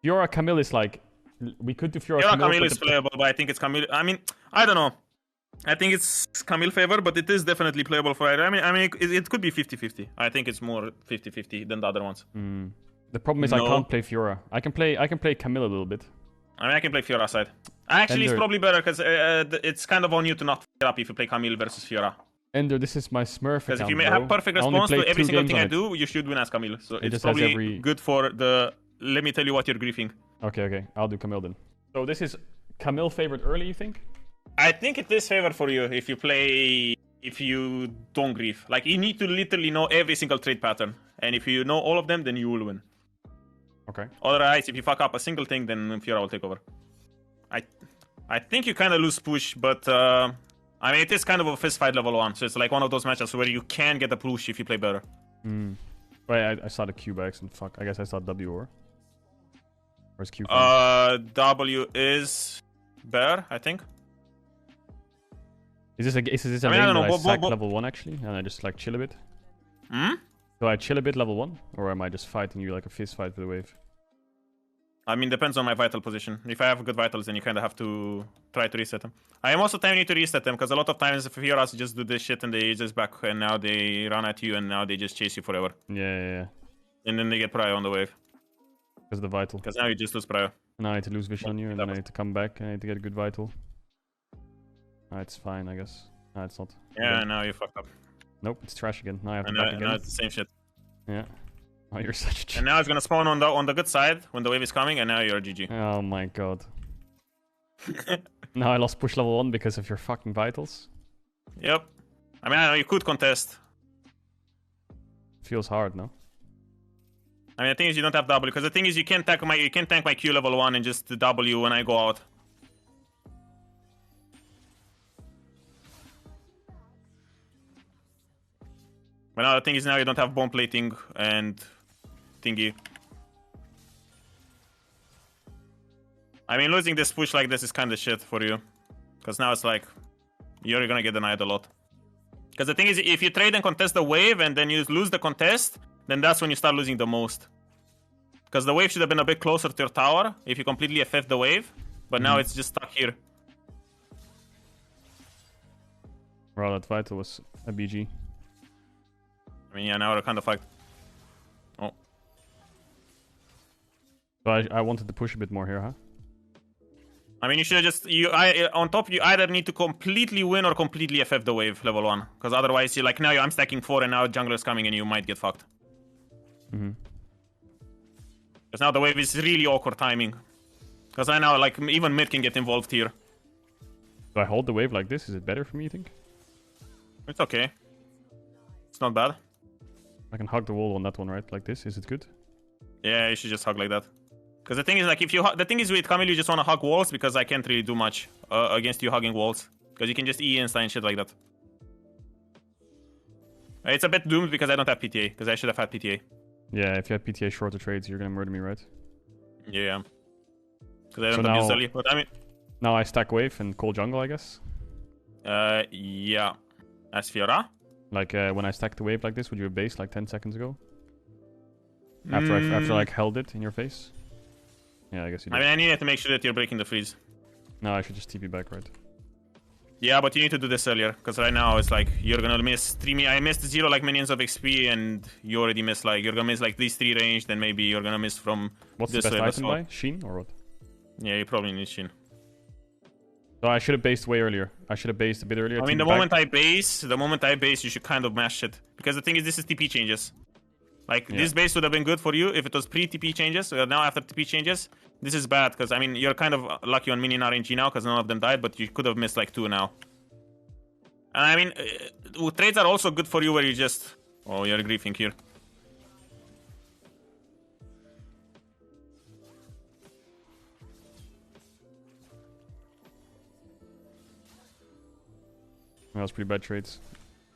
Fiora Camille is like... We could do Fiora Fiora Camille, Camille is playable, but I think it's Camille. I mean, I don't know. I think it's Camille favor, but it is definitely playable for either. I mean, it could be 50-50. I think it's more 50-50 than the other ones. The problem is I can't play Fiora. I can play Camille a little bit. I mean, I can play Fiora side. Actually, it's probably better because it's kind of on you to not f up if you play Camille versus Fiora. Ender, this is my Smurf account, because if you have perfect response to every single thing I do, you should win as Camille. So it's probably good for the... Let me tell you what you're griefing. Okay. I'll do Camille then. So this is Camille favored early, you think? I think it is favored for you if you play... If you don't grief. Like, you need to literally know every single trade pattern. And if you know all of them, then you will win. Okay. Otherwise, if you fuck up a single thing, then Fiora will take over. I think you kind of lose push, but... I mean, it is kind of a fist fight level 1, so it's like one of those matches where you can get a push if you play better. Wait, I saw the Q by accident. Fuck, I guess I saw W or... Where's Q from? W is bear, I think. Is this a lane that I sack level 1 actually? And I just like chill a bit? Do I chill a bit level 1? Or am I just fighting you like a fist fight with a wave? I mean, depends on my vital position. If I have good vitals, then you kind of have to try to reset them. I am also need to reset them, because a lot of times Fioras just do this shit and they just back, and now they run at you, and now they just chase you forever. Yeah. And then they get prio on the wave. Because of the vital. Because now you just lose prio. Now I need to lose vision on you, and then I need to come back, and I need to get a good vital. It's fine, I guess. No, it's not. Yeah, now you fucked up. Nope, it's trash again. Now I have to back again. Now it's the same shit. Yeah. Oh, you're such a cheat. And now it's gonna spawn on the good side when the wave is coming, and now you're GG. Oh my god. Now I lost push level 1 because of your fucking vitals. Yep. I mean, I know you could contest. Feels hard, no? I mean, the thing is you don't have W, because the thing is you can't tank my Q level 1 and just W when I go out. But now the thing is now you don't have bomb plating and thingy. I mean, losing this push like this is kind of shit for you. Because now it's like, you're gonna get denied a lot. Because the thing is, if you trade and contest the wave and then you lose the contest, then that's when you start losing the most. Because the wave should have been a bit closer to your tower if you completely FF the wave. But now it's just stuck here. Wow, that vital was a BG. I mean, yeah, now we're kind of fucked. Oh. So I wanted to push a bit more here, huh? I mean, you should just... on top, you either need to completely win or completely FF the wave, level 1. Because otherwise, you're like, now I'm stacking 4 and now jungler's coming and you might get fucked. Because now the wave is really awkward timing. Because I know, like, even mid can get involved here. Do I hold the wave like this? Is it better for me, you think? It's okay. It's not bad. I can hug the wall on that one, right? Like this. Is it good? Yeah, you should just hug like that. Because the thing is, like, if you the thing is with Camille, you just want to hug walls because I can't really do much against you hugging walls. Because you can just E insta and shit like that. It's a bit doomed because I don't have PTA. Because I should have had PTA. Yeah, if you have PTA shorter trades, you're gonna murder me, right? Yeah. Because I don't have use early. But I mean... Now I stack wave and call jungle, I guess? Yeah. As Fiora? Like, when I stacked the wave like this, would you have based like 10 seconds ago? After I like held it in your face? Yeah, I guess you did. I mean, I needed to make sure that you're breaking the freeze. No, I should just TP back, right? Yeah, but you need to do this earlier, because right now it's like, you're gonna miss 3... I missed 0 like minions of XP, and you already missed like... You're gonna miss like these 3 range, then maybe you're gonna miss from What's this the best way. item by? Sheen or what? Yeah, you probably need Sheen. So I should have based way earlier. I should have based a bit earlier. I mean, the moment I base, you should kind of mash it. Because the thing is, this is TP changes. Like, this base would have been good for you if it was pre-TP changes. So now after TP changes, this is bad. Because, I mean, you're kind of lucky on minion RNG now because none of them died. But you could have missed like 2 now. And I mean, trades are also good for you where you just... Oh, you're griefing here. That was pretty bad trades.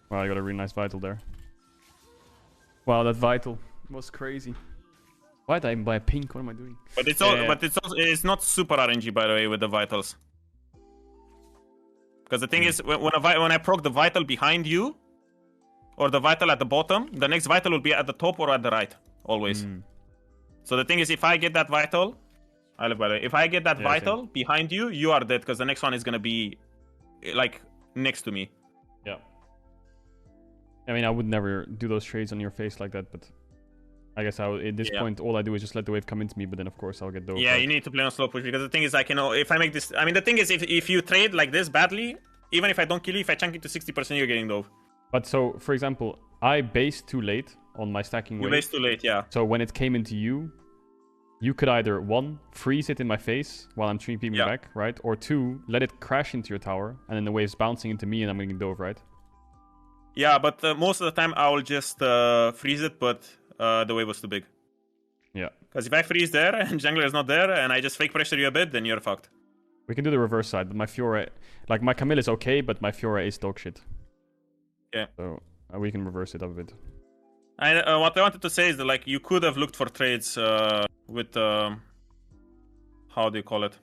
Wow, I got a really nice vital there. Wow, that vital was crazy. Why did I buy pink? What am I doing? But it's all, it's not super RNG, by the way, with the vitals. Because the thing is, when I proc the vital behind you, or the vital at the bottom, the next vital will be at the top or at the right, always. So the thing is, if I get that vital, I live by the way. If I get that Yeah, vital same. behind you, you are dead because the next one is gonna be like next to me. Yeah. I mean, I would never do those trades on your face like that, but I guess at this point, all I do is just let the wave come into me, but then of course I'll get dove. Yeah, right? you need to play on slow push because the thing is, like, you know, if I make this, I mean, the thing is, if you trade like this badly, even if I don't kill you, if I chunk it to 60%, you're getting dove. But so, for example, I based too late on my stacking wave. You based too late, yeah. So when it came into you, you could either 1, freeze it in my face while I'm 3P'ing back, right? Or 2, let it crash into your tower, and then the wave's bouncing into me and I'm getting dove, right? Yeah, but most of the time I will just freeze it, but the wave was too big. Yeah. Because if I freeze there and jungler is not there and I just fake pressure you a bit, then you're fucked. We can do the reverse side, but my Fiora... Like, my Camille is okay, but my Fiora is dog shit. Yeah. So, we can reverse it up a bit. What I wanted to say is that, like, you could have looked for trades with... how do you call it?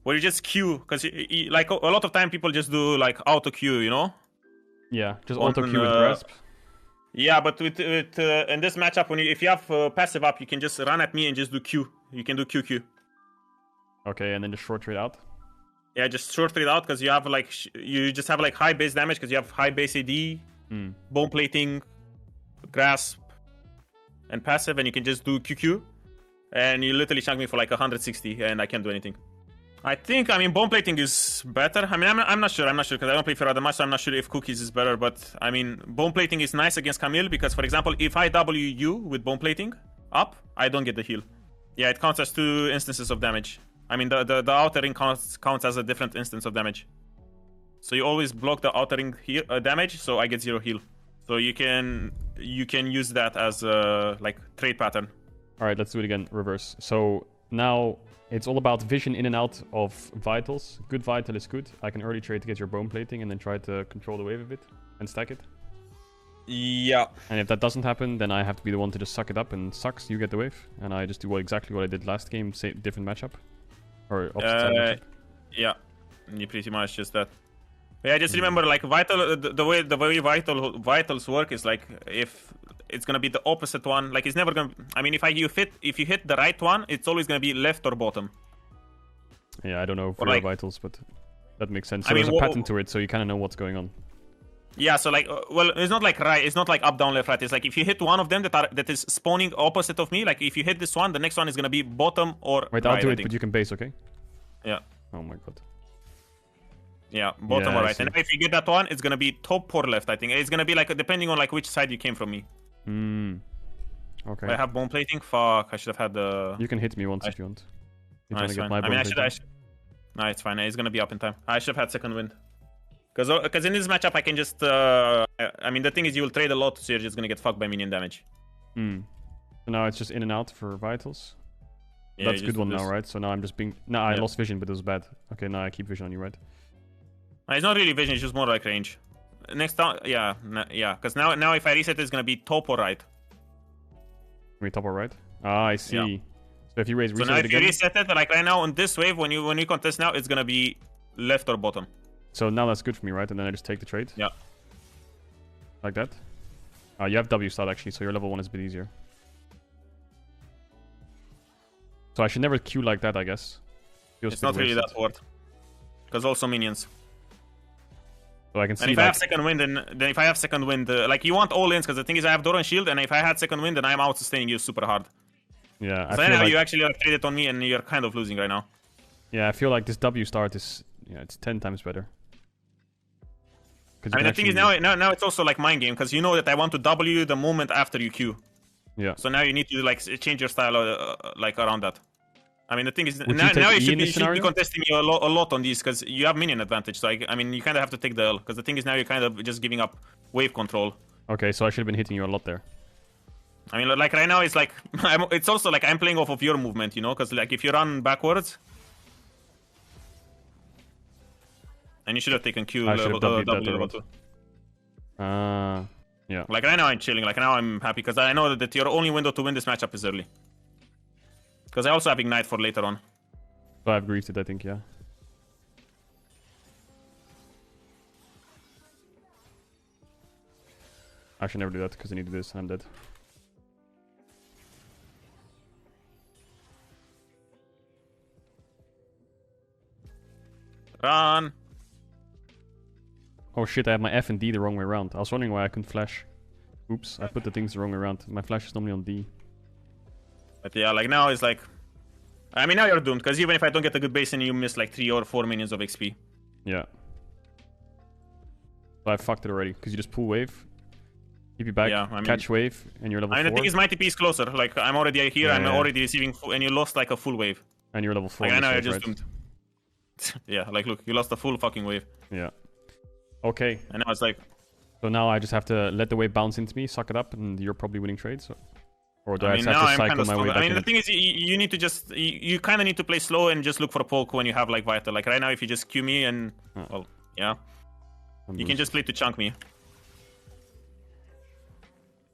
Where you just queue, because, like, a lot of time people just do, like, auto-queue, you know? Yeah, just auto-queue with grasp. Yeah, but with in this matchup, if you have passive up, you can just run at me and just do Q. You can do QQ. Okay, and then just short trade out. Yeah, just short trade out because you have like you just have like high base damage because you have high base AD, bone plating, grasp, and passive, and you can just do QQ, and you literally chunk me for like 160, and I can't do anything. I mean, bone plating is better. I mean, I'm not sure because I don't play Fiora that much, so I'm not sure if cookies is better. But I mean, bone plating is nice against Camille because, for example, if I W you with bone plating up, I don't get the heal. Yeah, it counts as 2 instances of damage. I mean, the outer ring counts as a different instance of damage. So you always block the outer ring damage, so I get 0 heal. So you can use that as a like trade pattern. All right, let's do it again. Reverse. So now it's all about vision in and out of vitals. Good vital is good. I can early trade to get your bone plating and then try to control the wave a bit and stack it. Yeah. And if that doesn't happen, then I have to be the one to just suck it up and sucks. You get the wave, and I just do exactly what I did last game. Same different matchup, or opposite side matchup. Yeah, you pretty much just that. Yeah, just remember, like vital, the way vitals work is like if it's gonna be the opposite one. Like it's never gonna. I mean, if you hit the right one, it's always gonna be left or bottom. Yeah, I don't know for like, vitals, but that makes sense. So there's a pattern to it, so you kind of know what's going on. Yeah, so like, well, it's not like right. It's not like up, down, left, right. It's like if you hit one of them that is spawning opposite of me. Like if you hit this one, the next one is gonna be bottom or wait. Right, I'll do it, but you can base, okay? Yeah. Oh my god. Yeah, bottom or right. And if you get that one, it's gonna be top or left. I think it's gonna be like depending on like which side you came from me. Okay. I have bone plating. Fuck, I should have had the. You can hit me once if you want. No, it's fine. I mean, I should. No, it's fine. It's gonna be up in time. I should have had second wind. Because in this matchup, I can just. I mean, the thing is, you will trade a lot, so you're just gonna get fucked by minion damage. So now it's just in and out for vitals. Yeah, that's a good one now, right? So now I'm just being. No, I lost vision, but it was bad. Okay, now I keep vision on you, right? It's not really vision; it's just more like range. Next time, yeah. Because now if I reset, it's gonna be top or right. Wait, top or right? Ah, I see. Yeah. So if you reset now it if you reset it, like right now on this wave, when you contest now, it's gonna be left or bottom. So now that's good for me, right? And then I just take the trade? Yeah. Like that? You have W start actually, so your level 1 is a bit easier. So I should never queue like that, I guess. It's not really that hard. Because also minions. So I can see. And if I have second wind, then if I have second wind, like you want all ins, because the thing is I have Doran shield, and if I had second wind, then I'm out sustaining you super hard. Yeah. So now you actually traded on me, and you're kind of losing right now. Yeah, I feel like this W start is it's 10 times better. I mean, the thing is now it's also like mind game because you know that I want to W the moment after you Q. Yeah. So now you need to like change your style like around that. I mean, the thing is now you should be contesting me a lot on these because you have minion advantage. So I mean, you kind of have to take the L because the thing is now you're kind of just giving up wave control. Okay, so I should have been hitting you a lot there. I mean, like right now it's like it's also like I'm playing off of your movement, you know, because like if you run backwards. And you should have taken Q level 2. Yeah. Like right now I'm chilling. Like now I'm happy because I know that your only window to win this matchup is early. Because I also have Ignite for later on. So I've griefed it, I think, yeah. I should never do that because I need to do this and I'm dead. Run. Oh shit, I have my F and D the wrong way around. I was wondering why I couldn't flash. Oops, I put the things the wrong way around. My flash is normally on D. But yeah, like now it's like... I mean, now you're doomed, because even if I don't get a good base in, you miss like 3 or 4 minions of XP. Yeah. But I fucked it already, because you just pull wave, keep you back, Yeah, I mean, catch wave, and you're level 4. I mean, the thing is, my TP is closer. Like, I'm already here, I'm already receiving full, and you lost like a full wave. And you're level 4. Like, I know, you're just right? doomed. Yeah, like, look, you lost a full fucking wave. Yeah. Okay. And now it's like... So now I just have to let the wave bounce into me, suck it up, and you're probably winning trades. So... Or do I just have to cycle my way back? I mean, the thing is, you need to just... You kind of need to play slow and just look for a poke when you have, like, Vital. Like, right now, if you just Q me and... Well, yeah. You can just play to chunk me.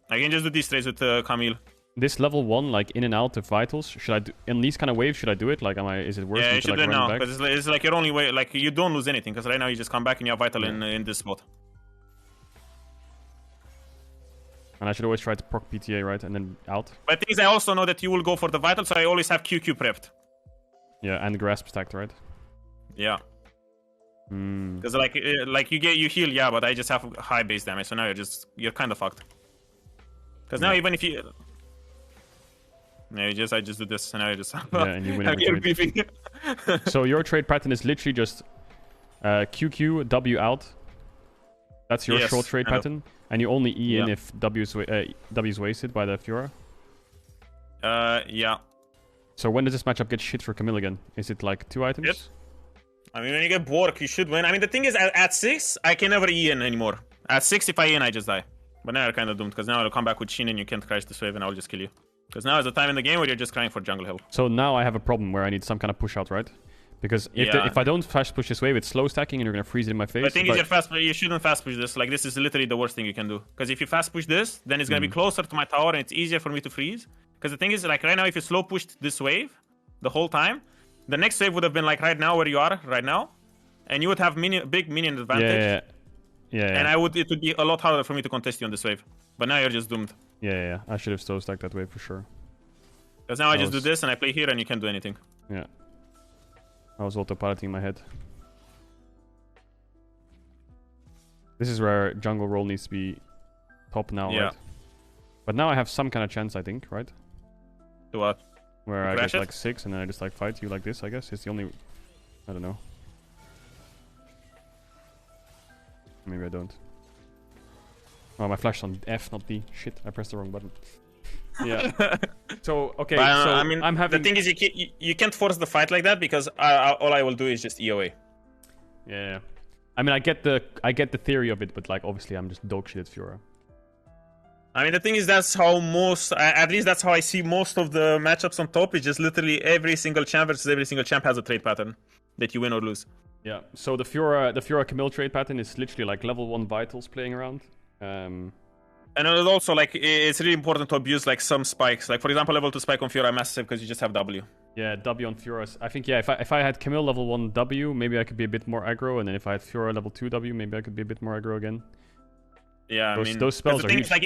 I can just do these trades with Camille. This level 1, like, in and out of Vitals, should I do... In these kind of waves, should I do it? Like, is it worth it? Yeah, you should do it now. Back? Because it's like your only way... Like, you don't lose anything. Because right now, you just come back and you have Vital in this spot. And I should always try to proc PTA, right? And then out. But the thing is, I also know that you will go for the Vital, so I always have QQ prepped. Yeah, and Grasp stacked, right? Yeah. Because like you heal, yeah, but I just have high base damage, so now you're kind of fucked. Because now even if you... No, I just do this, and now you just... Yeah, and you win every trade. So your trade pattern is literally just QQ, W out. That's your short trade pattern. And you only E in if W is wasted by the Fiora? Yeah. So when does this matchup get shit for Camille again? Is it like 2 items? Yep. I mean, when you get Bork, you should win. I mean, the thing is, at 6, I can never E in anymore. At 6, if I E in, I just die. But now you're kind of doomed, because now I'll come back with Shin and you can't crash this wave and I'll just kill you. Because now is the time in the game where you're just crying for jungle help. So now I have a problem where I need some kind of push out, right? Because if I don't fast push this wave, it's slow stacking and you're gonna freeze it in my face. The thing is, you shouldn't fast push this. Like, this is literally the worst thing you can do. Because if you fast push this, then it's gonna be closer to my tower and it's easier for me to freeze. Because the thing is, like, right now, if you slow pushed this wave the whole time, the next wave would have been like right now where you are right now, and you would have big minion advantage. Yeah. And it would be a lot harder for me to contest you on this wave. But now you're just doomed. Yeah. I should have slow stacked that wave for sure. Because now I just do this and I play here and you can't do anything. Yeah. I was autopiloting in my head. This is where jungle role needs to be top now, right? But now I have some kind of chance, I think, right? To what? Where I get like 6 and then I just like fight you like this, I guess. It's the only... I don't know. Maybe I don't. Oh, my flash's on F, not D. Shit, I pressed the wrong button. Yeah. So, okay, so I mean, I'm having... The thing is, you can't force the fight like that because all I will do is just EOA. Yeah. I mean, I get the theory of it, but like, obviously, I'm just dog shit at Fiora. I mean, the thing is, that's how at least that's how I see most of the matchups on top. It's just literally every single champ versus every single champ has a trade pattern that you win or lose. Yeah, so the Fiora Camille trade pattern is literally like level 1 vitals playing around. And also, like, it's really important to abuse like some spikes. Like, for example, level 2 spike on Fiora massive because you just have W. Yeah, W on Fiora. I think, yeah, if I had Camille level 1 W, maybe I could be a bit more aggro. And then if I had Fiora level 2 W, maybe I could be a bit more aggro again. Yeah, I mean, those spells are huge. Like,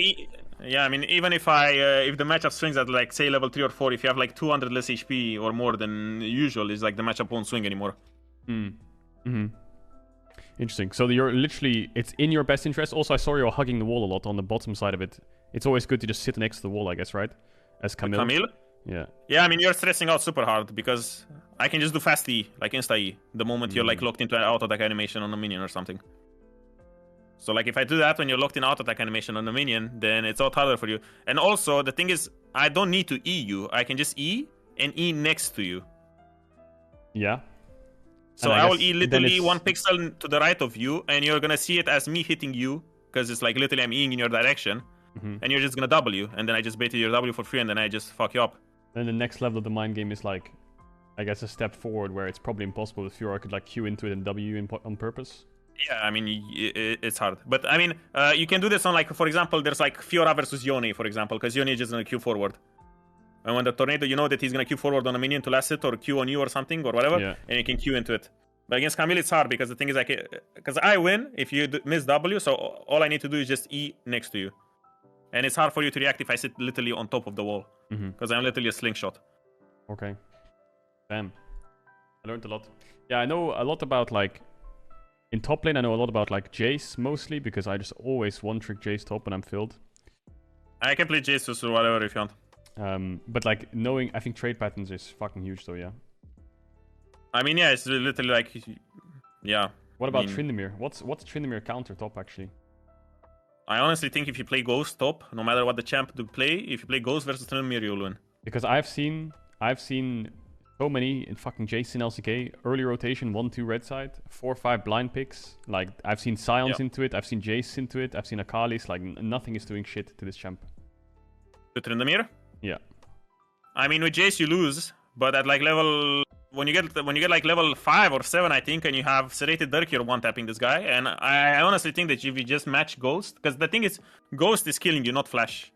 yeah, I mean, even if the matchup swings at like say level 3 or 4, if you have like 200 less HP or more than usual, is like the matchup won't swing anymore. Interesting. So you're literally, it's in your best interest. Also, I saw you're hugging the wall a lot on the bottom side of it. It's always good to just sit next to the wall, I guess, right? As Camille. Camille? Yeah. Yeah, I mean, you're stressing out super hard because I can just do fast E, like insta E, the moment you're like locked into an auto attack animation on a minion or something. So like if I do that when you're locked in auto attack animation on a minion, then it's a lot harder for you. And also the thing is, I don't need to E you. I can just E and E next to you. Yeah. So I will E literally 1 pixel to the right of you, and you're gonna see it as me hitting you, because it's like literally I'm Eing in your direction, and you're just gonna W, and then I just baited your W for free, and then I just fuck you up. Then the next level of the mind game is like, I guess, a step forward where it's probably impossible if Fiora could like Q into it and W on purpose. Yeah, I mean, it's hard. But I mean, you can do this on like, for example, there's like Fiora versus Yone, for example, because Yone is just gonna Q forward. And when the tornado, you know that he's gonna Q forward on a minion to last it or Q on you or something or whatever, and you can Q into it. But against Camille, it's hard because the thing is like, because I win if you miss W, so all I need to do is just E next to you, and it's hard for you to react if I sit literally on top of the wall because I'm literally a slingshot. Okay. Damn. I learned a lot. Yeah, I know a lot about like in top lane. I know a lot about like Jace mostly because I just always one trick Jace top when I'm filled. I can play Jace or whatever if you want. But like knowing, I think trade patterns is fucking huge though. Yeah. I mean, yeah, it's literally like, yeah. What about Tryndamere? What's Tryndamere counter top actually? I honestly think if you play Ghost top, no matter what the champ do play, if you play Ghost versus Tryndamere, you'll win. Because I've seen so many in fucking Jace in LCK, early rotation, 1-2 red side, 4-5 blind picks. Like, I've seen Scions into it, I've seen Jace into it, I've seen Akali's. Like, nothing is doing shit to this champ. To Tryndamere? Yeah. I mean, with Jace you lose, but at like level... When you get like level 5 or 7, I think, and you have Serrated Dirk, you're one-tapping this guy. And I honestly think that if you just match Ghost... Because the thing is, Ghost is killing you, not Flash.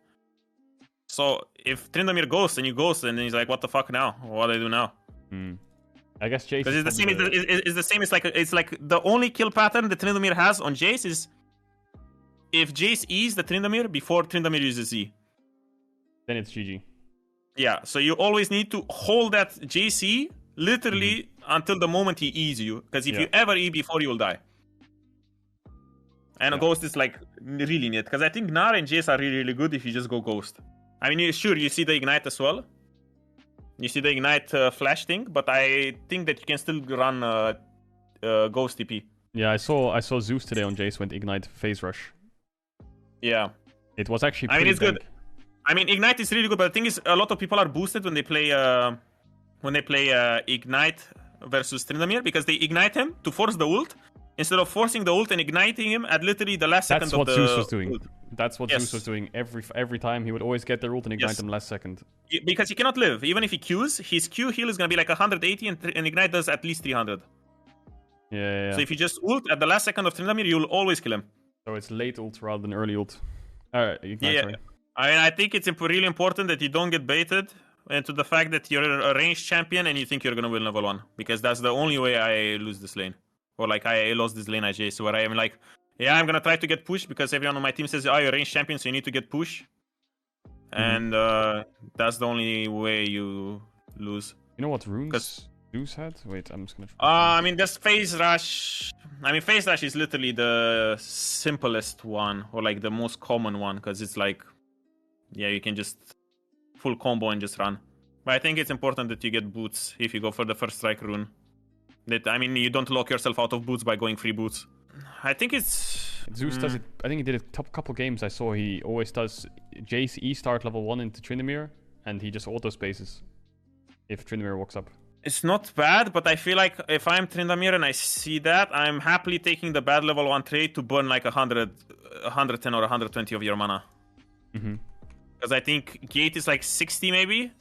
So if Tryndamere ghosts and you ghost, and then he's like, "What the fuck now? What do I do now?" I guess Jace. Because it's the same. It's the same. It's like the only kill pattern that Tryndamere has on Jace is if Jace E's the Tryndamere before Tryndamere uses E. Then it's GG. Yeah. So you always need to hold that JC literally until the moment he E's you. Because if you ever E before, you will die. And a ghost is like really neat. Because I think Gnar and Jace are really, really good if you just go ghost. I mean, sure, you see the Ignite as well. You see the Ignite flash thing, but I think that you can still run Ghost TP. Yeah, I saw Zeus today on Jace went Ignite Phase Rush. Yeah. It was actually pretty it's dank. Good. I mean, Ignite is really good, but the thing is, a lot of people are boosted when they play Ignite versus Tryndamere, because they Ignite him to force the ult, instead of forcing the ult and igniting him at literally the last second of the... That's what Zeus was doing. Ult. That's what Zeus was doing every time. He would always get the ult and ignite them last second. Because he cannot live. Even if he Qs, his Q heal is going to be like 180 and Ignite does at least 300. Yeah. So if you just ult at the last second of Tryndamere, you'll always kill him. So it's late ult rather than early ult. Ignite, sorry. I mean, I think it's really important that you don't get baited into the fact that you're a ranged champion and you think you're going to win level 1. Because that's the only way I lose this lane. Or like I lost this lane at Jace, where I am like, yeah, I'm gonna try to get push because everyone on my team says, "Oh, you're ranged champion, so you need to get push," and that's the only way you lose. You know what runes Zeus had? Wait, I'm just gonna. I mean, there's Phase Rush. I mean, Phase Rush is literally the simplest one, or like the most common one, because it's like, yeah, you can just full combo and just run. But I think it's important that you get boots if you go for the first strike rune. I mean, you don't lock yourself out of boots by going free boots. I think it's... Zeus does it... I think he did it a couple games I saw. He always does Jace E start level 1 into Tryndamere, and he just auto spaces if Tryndamere walks up. It's not bad, but I feel like if I'm Tryndamere and I see that, I'm happily taking the bad level 1 trade to burn like 110 or 120 of your mana. Because I think Gate is like 60 maybe.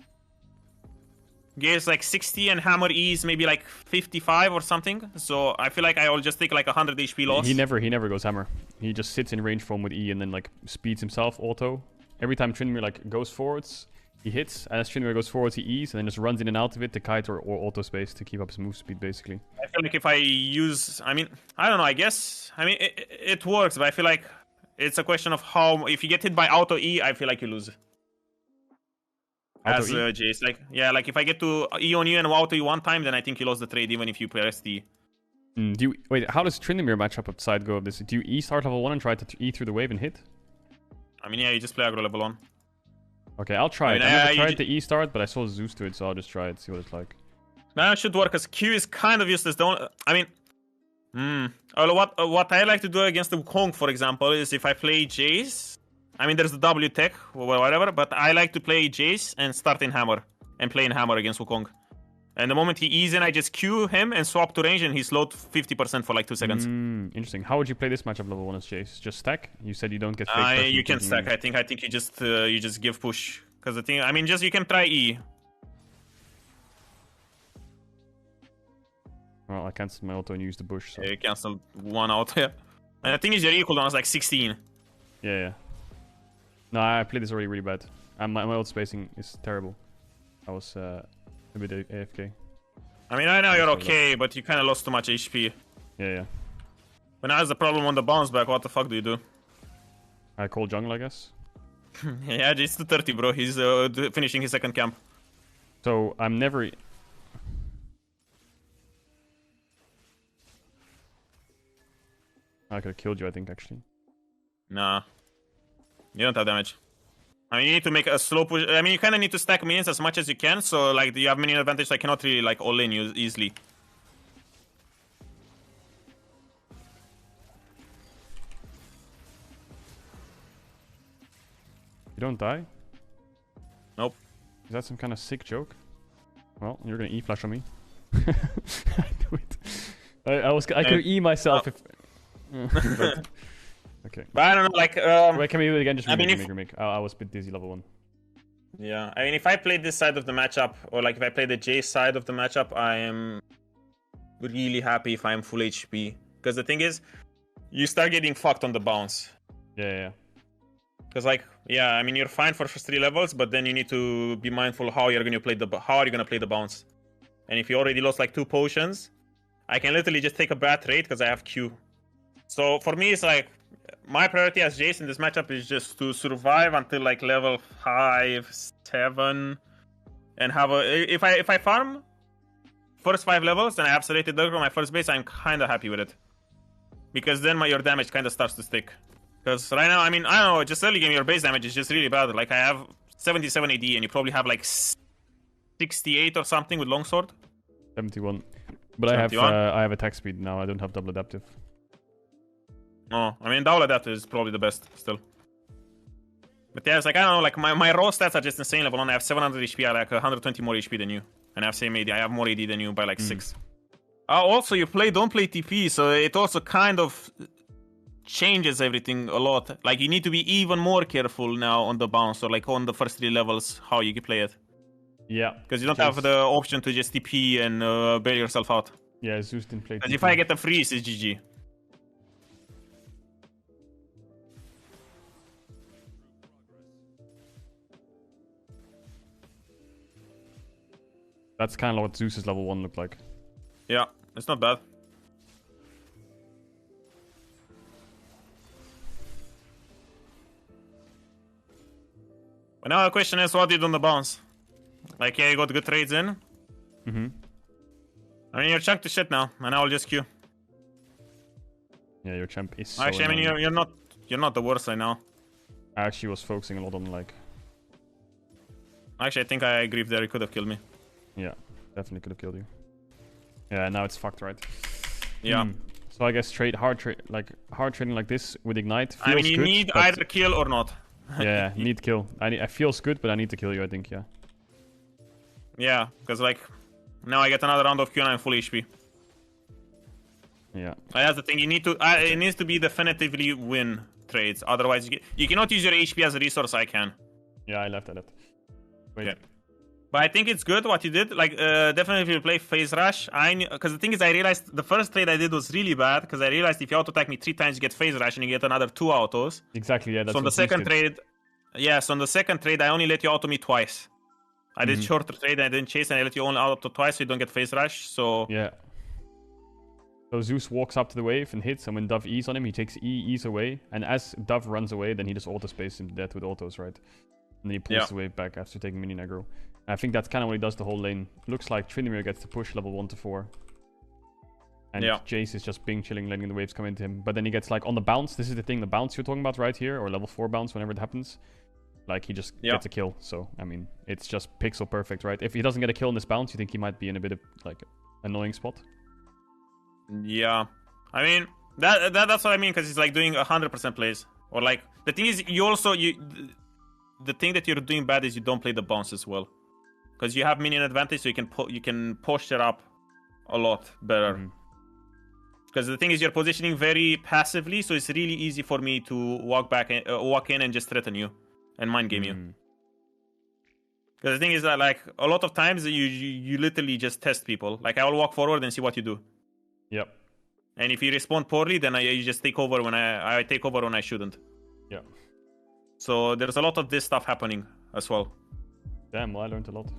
Gate is like 60 and Hammer E is maybe like 55 or something. So I feel like I will just take like 100 HP loss. He never goes Hammer. He just sits in range form with E and then like speeds himself auto. Every time Tryndamere like goes forwards, he hits. And as Tryndamere goes forwards, he E's and then just runs in and out of it to kite or auto space to keep up his move speed basically. I feel like if I use... I mean, I don't know, I guess... I mean, it works, but I feel like it's a question of how... If you get hit by auto E, I feel like you lose. As Jace, like, yeah, like if I get to E on you and auto you one time, then I think you lost the trade even if you press T. Wait, how does Tryndamere match up side go of this? Do you E start level 1 and try to E through the wave and hit? I mean, yeah, you just play aggro level 1. Okay, I'll try it. I never tried the E start, but I saw Zeus do it, so I'll just try it, see what it's like. That should work, because Q is kind of useless. I mean, what I like to do against the Wukong, for example, is if I play Jace... I mean, there's the W tech or whatever, but I like to play Jace and start in Hammer and play in Hammer against Wukong. And the moment he E's in, I just Q him and swap to range, and he's slowed 50% for like 2 seconds. Interesting. How would you play this matchup level 1 as Jace? Just stack? You said you don't get fake. You can stack. I think you just give push, because the thing. I mean, just you can try E. Well, I canceled my auto and used the bush. So. Yeah, you canceled one auto. Yeah. And the thing is, your E cooldown is like 16. Yeah. No, I played this already really bad. My ult spacing is terrible. I was a bit AFK. I mean, I know you're okay, but you kind of lost too much HP. Yeah. But now there's the problem on the bounce back. What the fuck do you do? I call jungle, I guess. Yeah, it's 230, bro. He's finishing his second camp. So I'm never... I could have killed you, I think, actually. Nah. You don't have damage. I mean, you need to make a slow push. I mean, you kind of need to stack minions as much as you can. So, like, you have minion advantage. So I cannot really, like, all-in you easily. You don't die? Nope. Is that some kind of sick joke? Well, you're gonna E-flash on me. I knew it. I could E myself if... but, okay. But I don't know, like... Wait, can we do it again? Just remake. I was a bit dizzy level 1. Yeah, I mean, if I played this side of the matchup, or like if I play the J side of the matchup, I am really happy if I'm full HP. Because the thing is, you start getting fucked on the bounce. Yeah. Because like, yeah, I mean, you're fine for first 3 levels, but then you need to be mindful how you're gonna play the bounce. And if you already lost like 2 potions, I can literally just take a bad trade because I have Q. So for me, it's like my priority as Jace in this matchup is just to survive until like level 5, 7, and have a. If I farm first 5 levels and I have Serrated Dagger on my first base, I'm kind of happy with it, because then your damage kind of starts to stick. Because right now, I mean, I don't know, just early game your base damage is just really bad. Like I have 77 AD and you probably have like 68 or something with longsword. 71. But 71? I have attack speed now. I don't have double adaptive. Oh, I mean, double adaptive is probably the best still. But yeah, it's like, I don't know, like my raw stats are just insane level 1. I have 700 HP, I have like 120 more HP than you. And I have same AD. I have more AD than you by like 6. Also, you don't play TP, so it also kind of changes everything a lot. Like, you need to be even more careful now on the bounce, or like on the first 3 levels, how you can play it. Yeah. Because you don't have the option to just TP and bail yourself out. Yeah, Zeus didn't play TP. Because if I get a freeze, it's GG. That's kind of what Zeus's level 1 looked like. Yeah, it's not bad. But now the question is, what did on the bounce? Like, yeah, you got good trades in. Mm-hmm. I mean, you're chunked to shit now, and I'll just queue. Yeah, your champ is so actually, annoying. I mean, you're not the worst right now. I actually was focusing a lot on, like... Actually, I think I agree there. He could have killed me. Yeah, definitely could have killed you. Yeah, now it's fucked, right? Yeah. So I guess hard trading like this with Ignite feels I mean, you good, need either kill or not. Yeah, need kill. I feels good, but I need to kill you, I think, yeah. Yeah, because like, now I get another round of Q and I'm full HP. Yeah. That's the thing, you need to, it needs to be definitively win trades. Otherwise, you cannot use your HP as a resource. I can. Yeah, I left. Wait. Yeah. But I think it's good what you did. Like, definitely if you play Phase Rush, because the thing is, I realized the first trade I did was really bad, because I realized if you auto-attack me 3 times, you get Phase Rush and you get another 2 autos. Exactly, yeah. That's so on the second trade, so on the second trade, I only let you auto me twice. I did shorter trade and I didn't chase, and I let you only auto twice, so you don't get Phase Rush. So yeah. So Zeus walks up to the wave and hits, and when Dove E's on him, he takes E's away, and as Dove runs away, then he just auto-spaces him to death with autos, right? And then he pulls the wave back after taking minion aggro. I think that's kind of what he does the whole lane. Looks like Tryndamere gets to push level 1 to 4. And Jace is just being chilling, letting the waves come into him. But then he gets like on the bounce. This is the thing, the bounce you're talking about right here, or level 4 bounce whenever it happens. Like he just gets a kill. So, I mean, it's just pixel perfect, right? If he doesn't get a kill in this bounce, you think he might be in a bit of like annoying spot? Yeah. I mean, that's what I mean, because he's like doing 100% plays. Or like, the thing is, the thing that you're doing bad is you don't play the bounce as well. Because you have minion advantage, so you can posture up a lot better. Because the thing is, you're positioning very passively, so it's really easy for me to walk in and just threaten you and mind game you. Because the thing is that, like, a lot of times you literally just test people. Like, I will walk forward and see what you do. Yep. And if you respond poorly, then you just take over when I take over when I shouldn't. Yeah. So there's a lot of this stuff happening as well. Damn, well, I learned a lot.